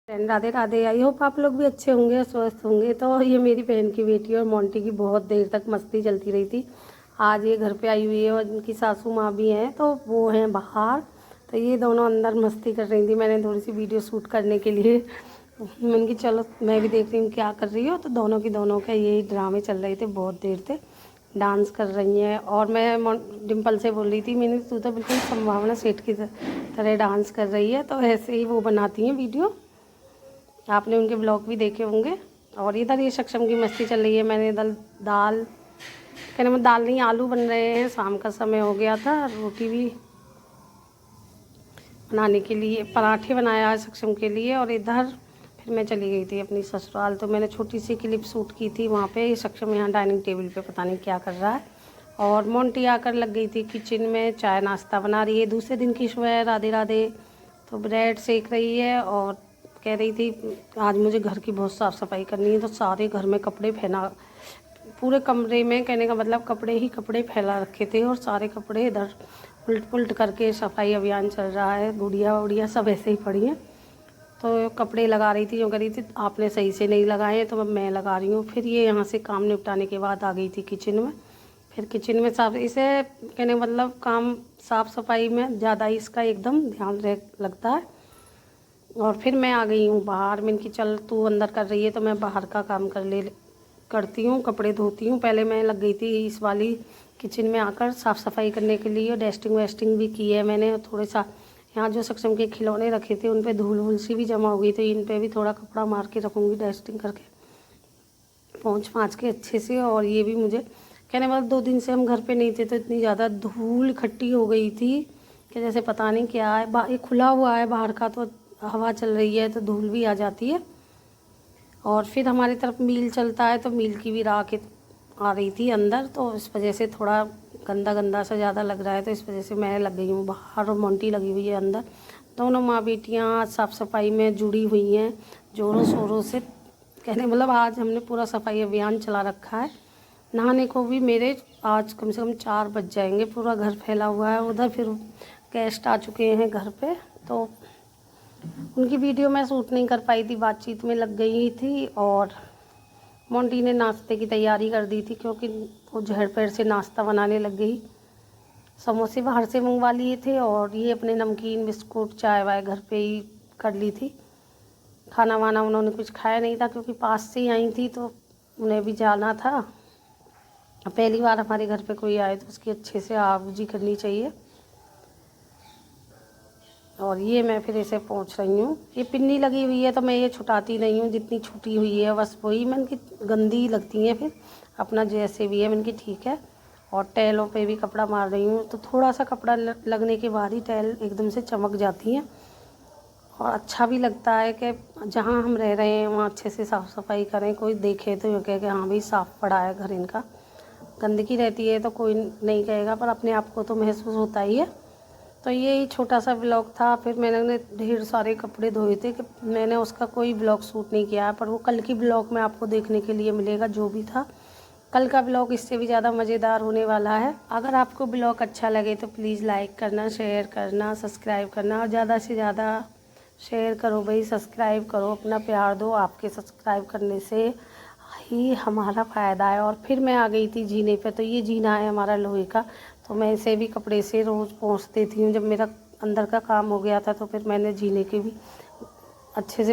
Friend Radhe Radhe. I hope आप लोग भी अच्छे होंगे, स्वस्थ होंगे। तो ये मेरी बहन की बेटी और मोंटी की बहुत देर तक मस्ती चलती रही थी। आज ये घर पे आई हुई है और इनकी सासू माँ भी हैं, तो वो हैं बाहर। तो ये दोनों अंदर मस्ती कर रही थी। मैंने थोड़ी सी वीडियो शूट करने के लिए मैंने कि चलो मैं भी देख रही हूँ क्या कर रही हो। तो दोनों के यही ड्रामे चल रहे थे बहुत देर से। डांस कर रही हैं और मैं डिम्पल से बोल रही थी, मैंने तू तो बिल्कुल संभावना सेठ की तरह डांस कर रही है। तो ऐसे ही वो बनाती हैं वीडियो, आपने उनके ब्लॉग भी देखे होंगे। और इधर ये सक्षम की मस्ती चल रही है। मैंने इधर दाल, कहने में दाल नहीं आलू बन रहे हैं, शाम का समय हो गया था। रोटी भी बनाने के लिए, पराठे बनाया है सक्षम के लिए। और इधर फिर मैं चली गई थी अपनी ससुराल। तो मैंने छोटी सी क्लिप शूट की थी वहाँ पे। ये सक्षम यहाँ डाइनिंग टेबल पे पता नहीं क्या कर रहा है। और मोंटी आकर लग गई थी किचन में, चाय नाश्ता बना रही है। दूसरे दिन की सुबह, राधे राधे। तो ब्रेड सेक रही है और कह रही थी आज मुझे घर की बहुत साफ़ सफाई करनी है। तो सारे घर में कपड़े फैला, पूरे कमरे में, कहने का मतलब कपड़े ही कपड़े फैला रखे थे। और सारे कपड़े इधर उल्ट पुल्ट करके सफाई अभियान चल रहा है। गुड़िया वुड़िया सब ऐसे ही पड़ी हैं। तो कपड़े लगा रही थी, जो कह रही थी आपने सही से नहीं लगाए हैं, तो अब मैं लगा रही हूँ। फिर ये यहाँ से काम निपटाने के बाद आ गई थी किचन में। फिर किचन में साफ, इसे कहने मतलब काम साफ़ सफाई में ज़्यादा ही इसका एकदम ध्यान लगता है। और फिर मैं आ गई हूँ बाहर। मैंने कि चल तू अंदर कर रही है तो मैं बाहर का काम करती हूँ, कपड़े धोती हूँ। पहले मैं लग गई थी इस वाली किचन में आकर साफ़ सफाई करने के लिए। डस्टिंग वेस्टिंग भी की है मैंने। थोड़े सा यहाँ जो सक्षम के खिलौने रखे थे उन पे धूल वूल सी भी जमा हो गई, तो इन पे भी थोड़ा कपड़ा मार के रखूँगी, डस्टिंग करके पोंछ पाँच के अच्छे से। और ये भी मुझे कहने मतलब 2 दिन से हम घर पे नहीं थे तो इतनी ज़्यादा धूल इकट्ठी हो गई थी कि जैसे पता नहीं क्या है। ये खुला हुआ है बाहर का, तो हवा चल रही है तो धूल भी आ जाती है। और फिर हमारी तरफ मील चलता है तो मील की भी राख आ रही थी अंदर, तो इस वजह से थोड़ा गंदा गंदा सा ज़्यादा लग रहा है। तो इस वजह से मैं लग गई हूँ बाहर और मोंटी लगी हुई है अंदर। दोनों माँ बेटियाँ साफ़ सफाई में जुड़ी हुई हैं ज़ोरों शोरों से। कहने मतलब आज हमने पूरा सफाई अभियान चला रखा है। नहाने को भी मेरे आज कम से कम 4 बज जाएंगे। पूरा घर फैला हुआ है। उधर फिर गेस्ट आ चुके हैं घर पे, तो उनकी वीडियो मैं शूट नहीं कर पाई थी, बातचीत में लग गई थी। और मोंटी ने नाश्ते की तैयारी कर दी थी क्योंकि वो झड़ पैर से नाश्ता बनाने लग गई। समोसे बाहर से मंगवा लिए थे और ये अपने नमकीन बिस्कुट चाय वाय घर पे ही कर ली थी। खाना वाना उन्होंने कुछ खाया नहीं था क्योंकि पास से ही आई थी, तो उन्हें भी जाना था। पहली बार हमारे घर पे कोई आए तो उसकी अच्छे से आबूजी करनी चाहिए। और ये मैं फिर इसे पोंछ रही हूँ। ये पिन्नी लगी हुई है तो मैं ये छुटाती नहीं हूँ, जितनी छुटी हुई है बस वही। मैंने की गंदी लगती है फिर अपना जैसे भी है। मैंने की ठीक है। और टैलों पे भी कपड़ा मार रही हूँ, तो थोड़ा सा कपड़ा लगने के बाद ही टैल एकदम से चमक जाती हैं। और अच्छा भी लगता है कि जहाँ हम रह रहे हैं वहाँ अच्छे से साफ़ सफाई करें। कोई देखे तो ये कहे कि हाँ भाई साफ़ पड़ा है घर इनका। गंदगी रहती है तो कोई नहीं कहेगा, पर अपने आप को तो महसूस होता ही है। तो यही छोटा सा ब्लॉग था। फिर मैंने ढेर सारे कपड़े धोए थे कि मैंने उसका कोई ब्लॉग शूट नहीं किया है, पर वो कल की ब्लॉग में आपको देखने के लिए मिलेगा। जो भी था कल का ब्लॉग इससे भी ज़्यादा मज़ेदार होने वाला है। अगर आपको ब्लॉग अच्छा लगे तो प्लीज़ लाइक करना, शेयर करना, सब्सक्राइब करना। और ज़्यादा से ज़्यादा शेयर करो भाई, सब्सक्राइब करो, अपना प्यार दो। आपके सब्सक्राइब करने से ही हमारा फ़ायदा है। और फिर मैं आ गई थी जीने पे। तो ये जीना है हमारा लोहे का, तो मैं इसे भी कपड़े से रोज़ पोंछ देती हूँ। जब मेरा अंदर का काम हो गया था तो फिर मैंने जीने के भी अच्छे से